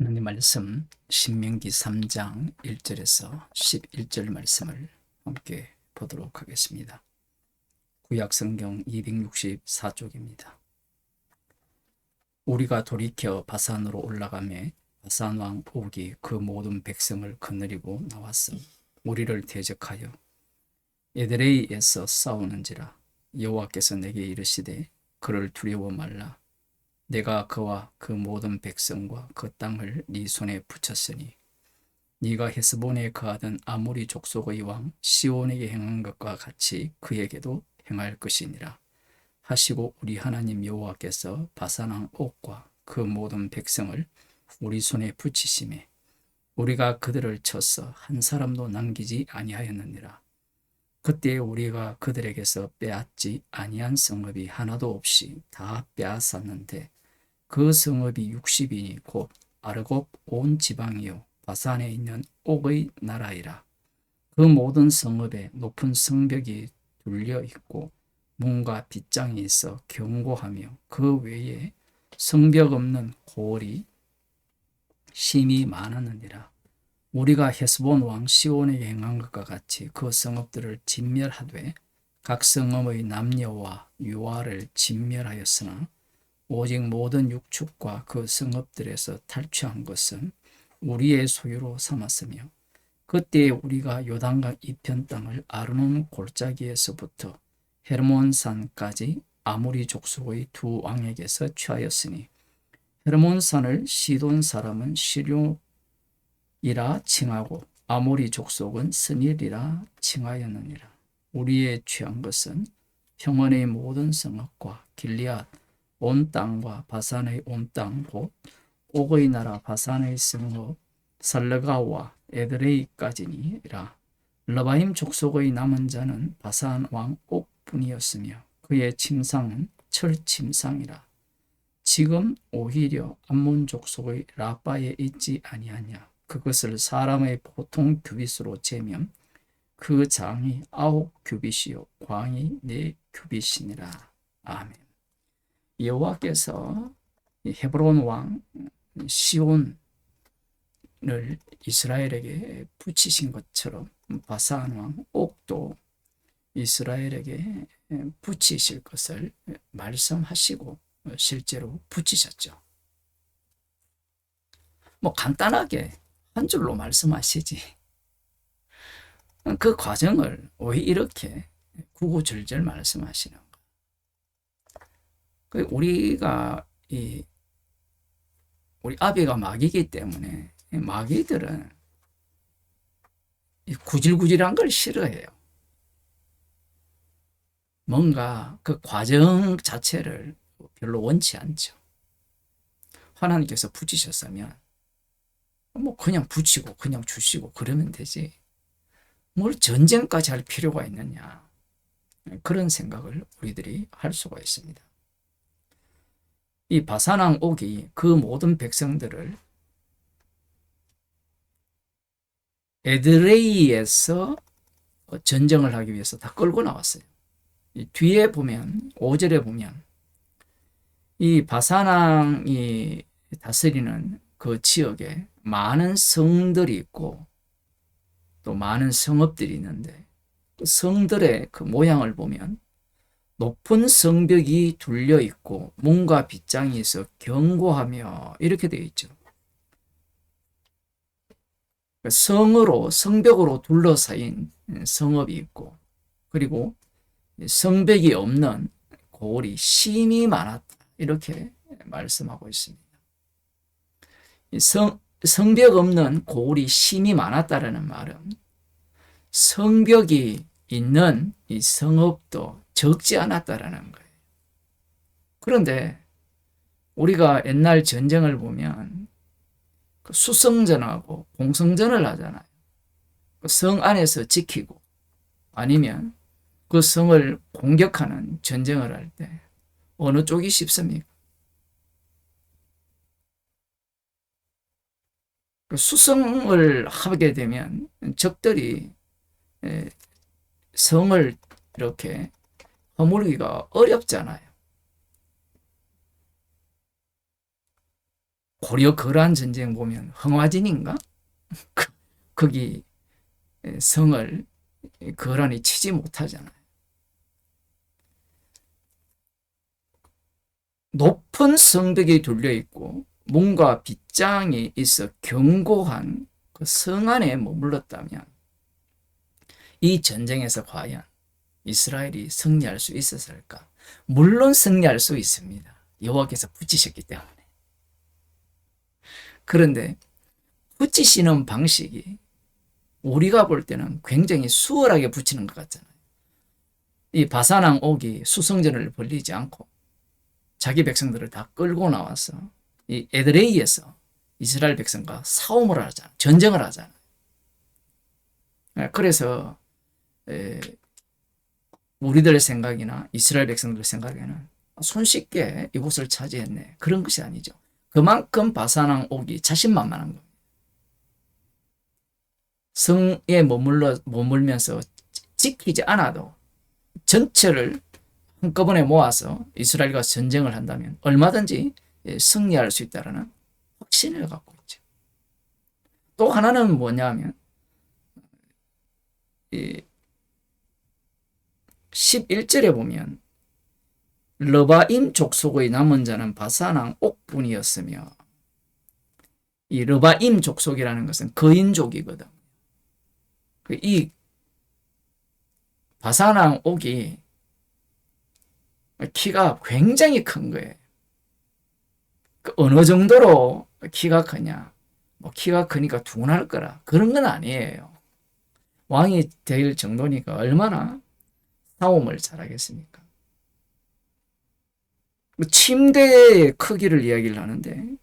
하나님 말씀 신명기 3장 1절에서 11절 말씀을 함께 보도록 하겠습니다. 구약 성경 264쪽입니다. 우리가 돌이켜 바산으로 올라가매 바산 왕 옥이 그 모든 백성을 거느리고 나왔어 우리를 대적하여 에드레이에서 싸우는지라. 여호와께서 내게 이르시되 그를 두려워 말라. 내가 그와 그 모든 백성과 그 땅을 네 손에 붙였으니 네가 헤스본에 거하던 아모리 족속의 왕 시온에게 행한 것과 같이 그에게도 행할 것이니라 하시고 우리 하나님 여호와께서 바산 왕 옥과 그 모든 백성을 우리 손에 붙이심에 우리가 그들을 쳐서 한 사람도 남기지 아니하였느니라. 그때 우리가 그들에게서 빼앗지 아니한 성읍이 하나도 없이 다 빼앗았는데 그 성읍이 60이니 곧 아르곱 온 지방이요 바산에 있는 옥의 나라이라. 그 모든 성읍에 높은 성벽이 둘려 있고 문과 빗장이 있어 견고하며 그 외에 성벽 없는 고을이 심히 많았느니라. 우리가 헤스본 왕 시온에게 행한 것과 같이 그 성읍들을 진멸하되 각 성읍의 남녀와 유아를 진멸하였으나 오직 모든 육축과 그 성읍들에서 탈취한 것은 우리의 소유로 삼았으며 그때 우리가 요단강 이편 땅을 아르논 골짜기에서부터 헤르몬산까지 아모리 족속의 두 왕에게서 취하였으니 헤르몬산을 시돈 사람은 시료이라 칭하고 아모리 족속은 스닐이라 칭하였느니라. 우리의 취한 것은 평원의 모든 성읍과 길리앗 온 땅과 바산의 온 땅 곧 옥의 나라 바산의 성읍 살르가와 에드레이까지니라. 러바임 족속의 남은 자는 바산 왕 옥뿐이었으며 그의 침상은 철 침상이라. 지금 오히려 암몬 족속의 라빠에 있지 아니하냐. 그것을 사람의 보통 규빗으로 재면 그 장이 9규빗이요 광이 4규빗이니라. 아멘. 여호와께서 헤브론 왕 시온을 이스라엘에게 붙이신 것처럼 바산 왕 옥도 이스라엘에게 붙이실 것을 말씀하시고 실제로 붙이셨죠. 간단하게 한 줄로 말씀하시지 그 과정을 왜 이렇게 구구절절 말씀하시는 거. 우리가 우리 아비가 마귀이기 때문에 마귀들은 구질구질한 걸 싫어해요. 뭔가 그 과정 자체를 별로 원치 않죠. 하나님께서 붙이셨으면 그냥 붙이고 그냥 주시고 그러면 되지. 뭘 전쟁까지 할 필요가 있느냐. 그런 생각을 우리들이 할 수가 있습니다. 이 바산왕 옥이 그 모든 백성들을 에드레이에서 전쟁을 하기 위해서 다 끌고 나왔어요. 뒤에 보면 5절에 보면 이 바산왕이 다스리는 그 지역에 많은 성들이 있고 또 많은 성읍들이 있는데 그 성들의 그 모양을 보면 높은 성벽이 둘려 있고 문과 빗장이 있어 견고하며 이렇게 되어 있죠. 성벽으로 둘러싸인 성읍이 있고 그리고 성벽이 없는 고을이 심히 많았다. 이렇게 말씀하고 있습니다. 성벽 없는 고을이 심히 많았다라는 말은 성벽이 있는 이 성읍도 적지 않았다라는 거예요. 그런데 우리가 옛날 전쟁을 보면 수성전하고 공성전을 하잖아요. 성 안에서 지키고 아니면 그 성을 공격하는 전쟁을 할 때 어느 쪽이 쉽습니까? 수성을 하게 되면 적들이 성을 이렇게 허물기가 어렵잖아요. 고려 거란 전쟁 보면 흥화진인가? 거기 성을 거란이 치지 못하잖아요. 높은 성벽이 둘려 있고 문과 빗장이 있어 견고한 그 성 안에 머물렀다면 이 전쟁에서 과연 이스라엘이 승리할 수 있었을까? 물론 승리할 수 있습니다. 여호와께서 붙이셨기 때문에. 그런데 붙이시는 방식이 우리가 볼 때는 굉장히 수월하게 붙이는 것 같잖아요. 이 바산왕 옥이 수성전을 벌리지 않고 자기 백성들을 다 끌고 나와서 이 에드레이에서 이스라엘 백성과 싸움을 하잖아요. 전쟁을 하잖아요. 그래서 우리들 생각이나 이스라엘 백성들 생각에는 손쉽게 이곳을 차지했네. 그런 것이 아니죠. 그만큼 바산왕 옥이 자신만만한 겁니다. 성에 머물면서 지키지 않아도 전체를 한꺼번에 모아서 이스라엘과 전쟁을 한다면 얼마든지 승리할 수 있다는 확신을 갖고 있죠. 또 하나는 뭐냐면 11절에 보면 르바임 족속의 남은 자는 바산왕 옥분이었으며, 이 르바임 족속이라는 것은 거인족이거든. 이 바산왕 옥이 키가 굉장히 큰 거예요. 어느 정도로 키가 크냐? 뭐 키가 크니까 둔할 거라 그런 건 아니에요. 왕이 될 정도니까 얼마나 싸움을 잘하겠습니까? 침대의 크기를 이야기를 하는데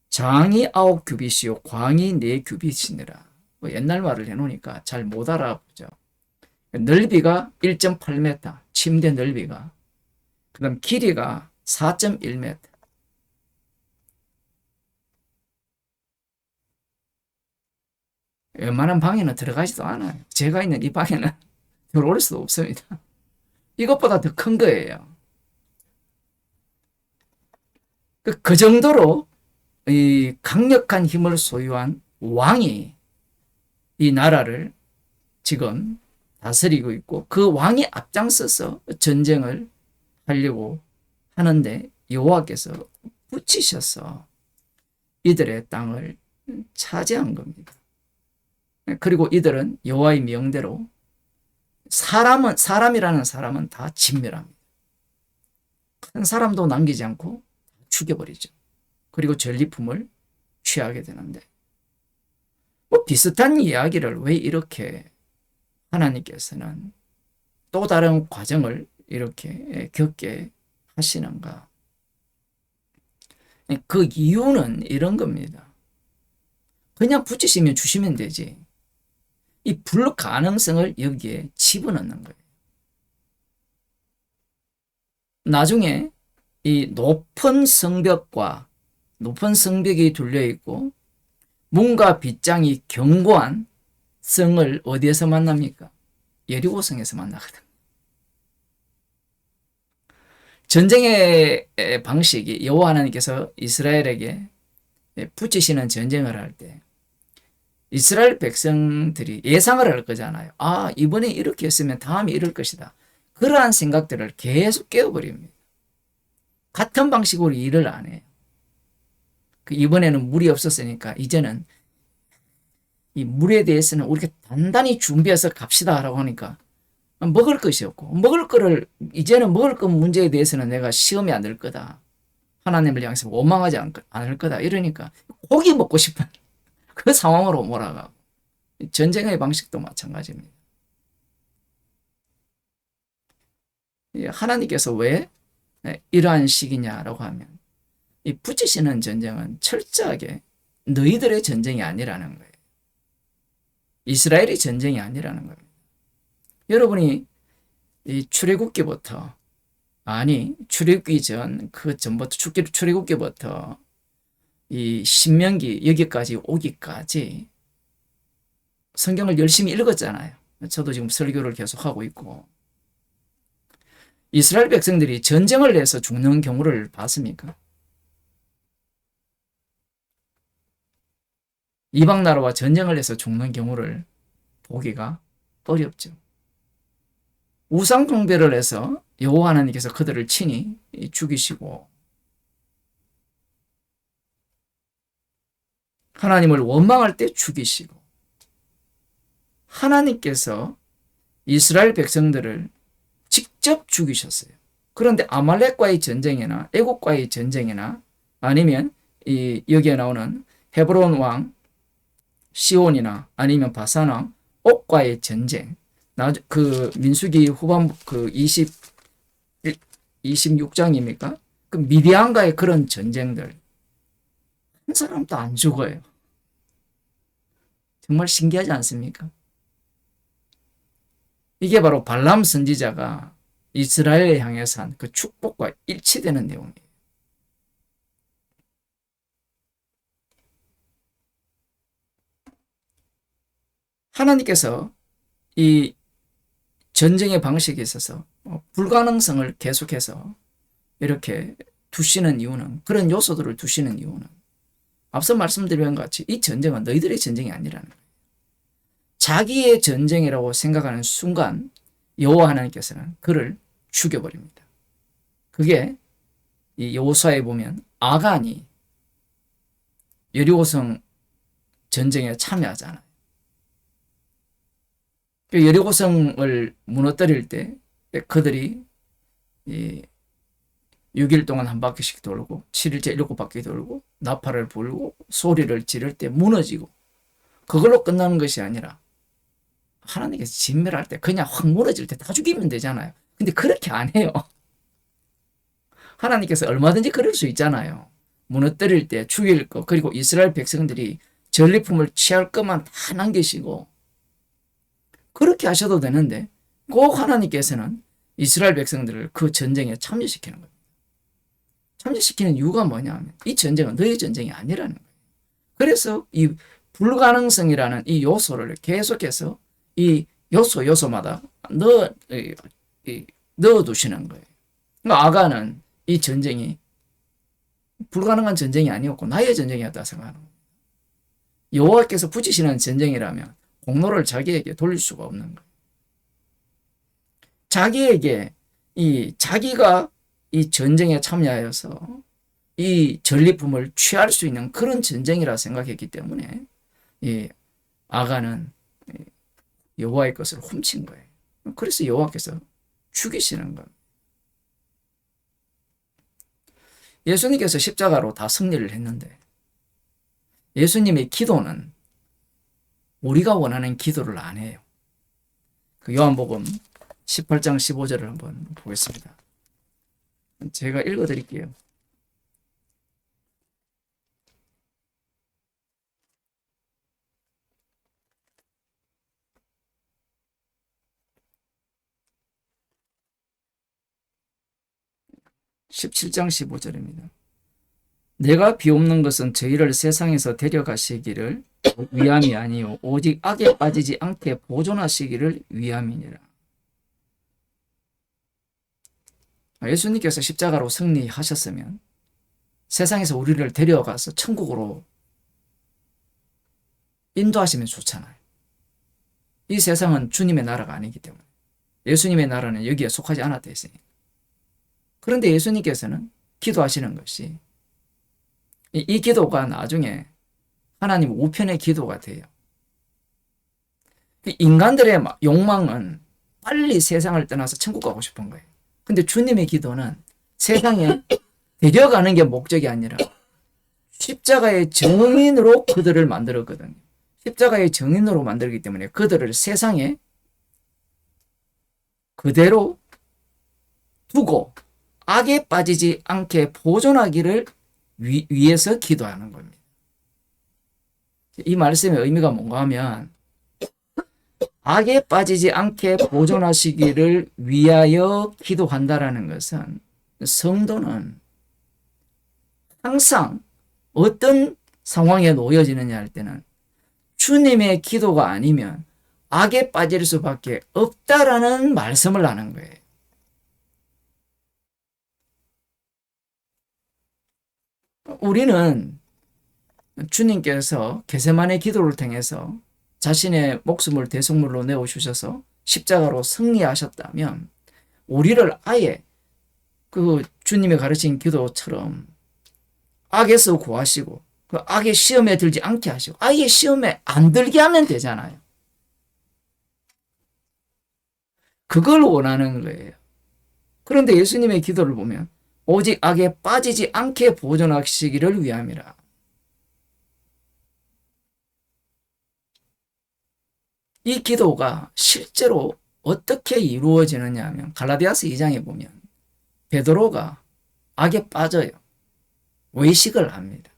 장이 9규빗이요 광이 4규빗이니라. 옛날 말을 해놓으니까 잘 못 알아보죠. 넓이가 1.8m, 침대 넓이가. 그 다음 길이가 4.1m. 웬만한 방에는 들어가지도 않아요. 제가 있는 이 방에는 들어올 수도 없습니다. 이것보다 더 큰 거예요. 그 정도로 이 강력한 힘을 소유한 왕이 이 나라를 지금 다스리고 있고, 그 왕이 앞장서서 전쟁을 하려고 하는데 여호와께서 붙이셔서 이들의 땅을 차지한 겁니다. 그리고 이들은 여호와의 명대로 사람이라는 사람은 다 진멸합니다. 큰 사람도 남기지 않고 죽여버리죠. 그리고 전리품을 취하게 되는데, 뭐 비슷한 이야기를 왜 이렇게 하나님께서는 또 다른 과정을 이렇게 겪게 하시는가? 그 이유는 이런 겁니다. 그냥 붙이시면 주시면 되지. 이 불가능성을 여기에 집어넣는 거예요. 나중에 이 높은 성벽이 둘려 있고 문과 빗장이 견고한 성을 어디에서 만납니까? 여리고성에서 만나거든. 전쟁의 방식이 여호와 하나님께서 이스라엘에게 붙이시는 전쟁을 할 때 이스라엘 백성들이 예상을 할 거잖아요. 아, 이번에 이렇게 했으면 다음에 이럴 것이다. 그러한 생각들을 계속 깨워버립니다. 같은 방식으로 일을 안 해요. 이번에는 물이 없었으니까 이제는 이 물에 대해서는 우리가 단단히 준비해서 갑시다 라고 하니까 먹을 것이 없고, 이제는 먹을 것 문제에 대해서는 내가 시험이 안 될 거다. 하나님을 향해서 원망하지 않을 거다. 이러니까 고기 먹고 싶은 그 상황으로 몰아가고, 전쟁의 방식도 마찬가지입니다. 하나님께서 왜 이러한 식이냐라고 하면, 이 붙이시는 전쟁은 철저하게 너희들의 전쟁이 아니라는 거예요. 이스라엘의 전쟁이 아니라는 겁니다. 여러분이 이 출애굽기부터, 출애굽기 출애굽기부터 이 신명기 여기까지 오기까지 성경을 열심히 읽었잖아요. 저도 지금 설교를 계속하고 있고, 이스라엘 백성들이 전쟁을 해서 죽는 경우를 봤습니까? 이방 나라와 전쟁을 해서 죽는 경우를 보기가 어렵죠. 우상 숭배를 해서 여호와 하나님께서 그들을 친히 죽이시고 하나님을 원망할 때 죽이시고 하나님께서 이스라엘 백성들을 직접 죽이셨어요. 그런데 아말렉과의 전쟁이나 애국과의 전쟁이나 아니면 여기에 나오는 헤브론 왕 시온이나 아니면 바산 왕 옥과의 전쟁, 그 민수기 후반 그 26장입니까? 그 미디안과의 그런 전쟁들 한 사람도 안 죽어요. 정말 신기하지 않습니까? 이게 바로 발람 선지자가 이스라엘에 향해서 한 그 축복과 일치되는 내용이에요. 하나님께서 이 전쟁의 방식에 있어서 불가능성을 계속해서 이렇게 두시는 이유는, 그런 요소들을 두시는 이유는 앞서 말씀드린 것 같이 이 전쟁은 너희들의 전쟁이 아니라는 거예요. 자기의 전쟁이라고 생각하는 순간 여호와 하나님께서는 그를 죽여버립니다. 그게 이 여호수아에 보면 아간이 여리고성 전쟁에 참여하잖아요. 여리고성을 무너뜨릴 때 그들이 6일 동안 한 바퀴씩 돌고 7일째 7바퀴 돌고 나팔을 불고 소리를 지를 때 무너지고, 그걸로 끝나는 것이 아니라 하나님께서 진멸할 때 그냥 확 무너질 때 다 죽이면 되잖아요. 근데 그렇게 안 해요. 하나님께서 얼마든지 그럴 수 있잖아요. 무너뜨릴 때 죽일 거, 그리고 이스라엘 백성들이 전리품을 취할 것만 다 남기시고 그렇게 하셔도 되는데 꼭 하나님께서는 이스라엘 백성들을 그 전쟁에 참여시키는 거예요. 참여시키는 이유가 뭐냐면 이 전쟁은 너희 전쟁이 아니라는 거예요. 그래서 이 불가능성이라는 이 요소를 계속해서 이 요소마다 넣어두시는 거예요. 그러니까 아간은 이 전쟁이 불가능한 전쟁이 아니었고 나의 전쟁이었다 생각하는 거예요. 여호와께서 붙이시는 전쟁이라면 공로를 자기에게 돌릴 수가 없는 거예요. 자기가 이 전쟁에 참여하여서 이 전리품을 취할 수 있는 그런 전쟁이라 생각했기 때문에 이 아간은 여호와의 것을 훔친 거예요. 그래서 여호와께서 죽이시는 거예요. 예수님께서 십자가로 다 승리를 했는데 예수님의 기도는 우리가 원하는 기도를 안 해요. 그 요한복음 18장 15절을 한번 보겠습니다. 제가 읽어드릴게요. (17장 15절입니다) 내가 비옵는 것은 저희를 세상에서 데려가시기를 위함이 아니요 오직 악에 빠지지 않게 보존하시기를 위함이니라. 예수님께서 십자가로 승리하셨으면 세상에서 우리를 데려가서 천국으로 인도하시면 좋잖아요. 이 세상은 주님의 나라가 아니기 때문에, 예수님의 나라는 여기에 속하지 않았다 했으니까. 그런데 예수님께서는 기도하시는 것이 이 기도가 나중에 하나님 우편의 기도가 돼요. 인간들의 욕망은 빨리 세상을 떠나서 천국 가고 싶은 거예요. 근데 주님의 기도는 세상에 데려가는 게 목적이 아니라 십자가의 증인으로 그들을 만들었거든요. 십자가의 증인으로 만들기 때문에 그들을 세상에 그대로 두고 악에 빠지지 않게 보존하기를 위해서 기도하는 겁니다. 이 말씀의 의미가 뭔가 하면 악에 빠지지 않게 보존하시기를 위하여 기도한다라는 것은 성도는 항상 어떤 상황에 놓여지느냐 할 때는 주님의 기도가 아니면 악에 빠질 수밖에 없다라는 말씀을 하는 거예요. 우리는 주님께서 겟세마네 기도를 통해서 자신의 목숨을 대속물로 내어주셔서 십자가로 승리하셨다면 우리를 아예 그 주님의 가르친 기도처럼 악에서 구하시고 그 악의 시험에 들지 않게 하시고 아예 시험에 안 들게 하면 되잖아요. 그걸 원하는 거예요. 그런데 예수님의 기도를 보면 오직 악에 빠지지 않게 보존하시기를 위함이라. 이 기도가 실제로 어떻게 이루어지느냐 하면 갈라디아서 2장에 보면 베드로가 악에 빠져요. 외식을 합니다.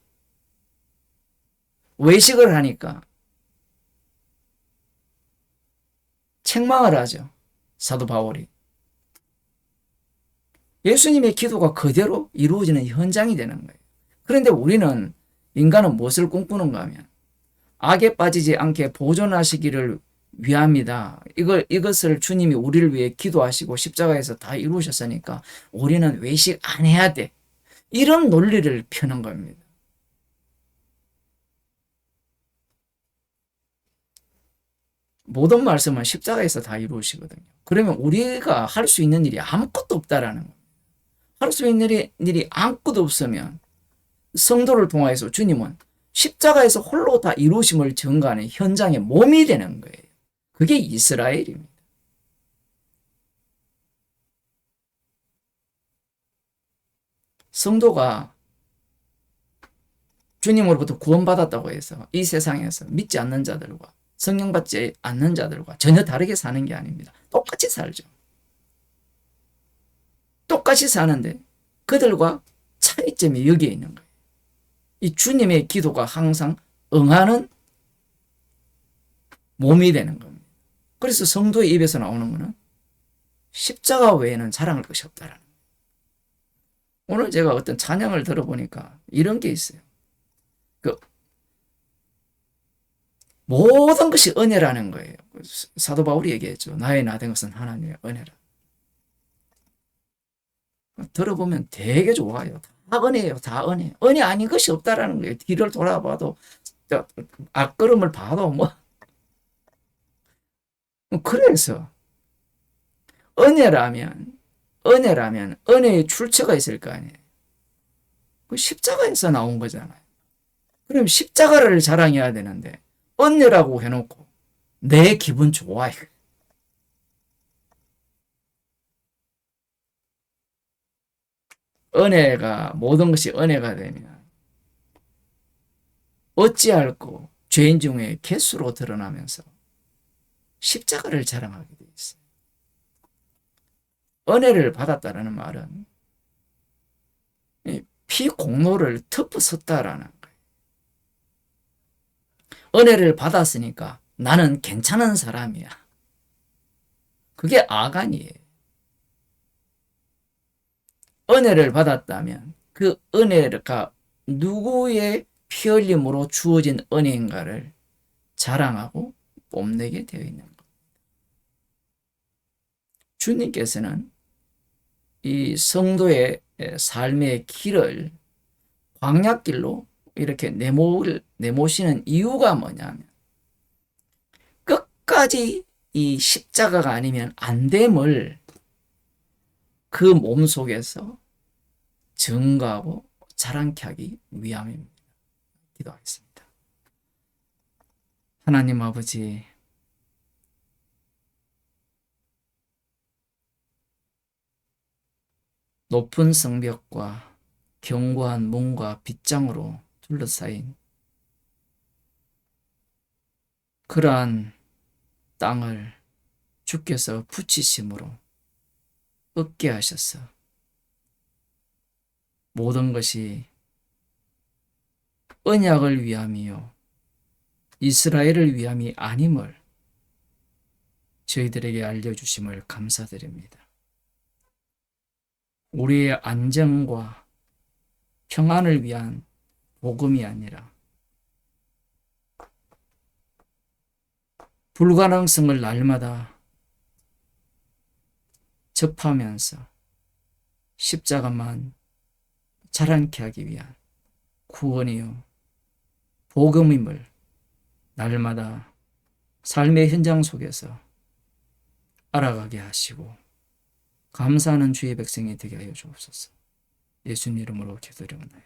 외식을 하니까 책망을 하죠. 사도 바울이. 예수님의 기도가 그대로 이루어지는 현장이 되는 거예요. 그런데 우리는 인간은 무엇을 꿈꾸는가 하면 악에 빠지지 않게 보존하시기를 위함이다. 이것을 주님이 우리를 위해 기도하시고 십자가에서 다 이루셨으니까 우리는 외식 안 해야 돼. 이런 논리를 펴는 겁니다. 모든 말씀은 십자가에서 다 이루시거든요. 그러면 우리가 할 수 있는 일이 아무것도 없다라는 거예요. 할 수 있는 일이 아무것도 없으면 성도를 통하여서 주님은 십자가에서 홀로 다 이루심을 증거하는 현장의 몸이 되는 거예요. 그게 이스라엘입니다. 성도가 주님으로부터 구원받았다고 해서 이 세상에서 믿지 않는 자들과 성령받지 않는 자들과 전혀 다르게 사는 게 아닙니다. 똑같이 살죠. 똑같이 사는데 그들과 차이점이 여기에 있는 거예요. 이 주님의 기도가 항상 응하는 몸이 되는 겁니다. 그래서 성도의 입에서 나오는 것은 십자가 외에는 자랑할 것이 없다라는 거예요. 오늘 제가 어떤 찬양을 들어보니까 이런 게 있어요. 그 모든 것이 은혜라는 거예요. 사도 바울이 얘기했죠. 나의 나 된 것은 하나님의 은혜라. 들어보면 되게 좋아요. 다 은혜예요. 다 은혜. 은혜 아닌 것이 없다라는 거예요. 뒤를 돌아봐도 앞걸음을 봐도 뭐 그래서 은혜라면 은혜의 출처가 있을 거 아니에요. 그 십자가에서 나온 거잖아요. 그럼 십자가를 자랑해야 되는데 은혜라고 해놓고 내 기분 좋아요. 은혜가 모든 것이 은혜가 되면 어찌할꼬 죄인 중에 개수로 드러나면서 십자가를 자랑하게 돼 있어요. 은혜를 받았다는 말은 피공로를 덮어섰다라는 거예요. 은혜를 받았으니까 나는 괜찮은 사람이야. 그게 아간이에요. 은혜를 받았다면 그 은혜가 누구의 피 흘림으로 주어진 은혜인가를 자랑하고 뽐내게 되어 있는 겁니다. 주님께서는 이 성도의 삶의 길을 광야길로 이렇게 내모시는 이유가 뭐냐면 끝까지 이 십자가가 아니면 안 됨을 그 몸 속에서 증거하고 자랑케 하기 위함입니다. 기도하겠습니다. 하나님 아버지, 높은 성벽과 견고한 문과 빗장으로 둘러싸인 그러한 땅을 주께서 붙이심으로 얻게 하셔서 모든 것이 언약을 위함이요 이스라엘을 위함이 아님을 저희들에게 알려주심을 감사드립니다. 우리의 안정과 평안을 위한 복음이 아니라 불가능성을 날마다 접하면서 십자가만 자랑케 하기 위한 구원이요 복음임을 날마다 삶의 현장 속에서 알아가게 하시고 감사하는 주의 백성이 되게 하여 주옵소서. 예수님 이름으로 기도드립니다.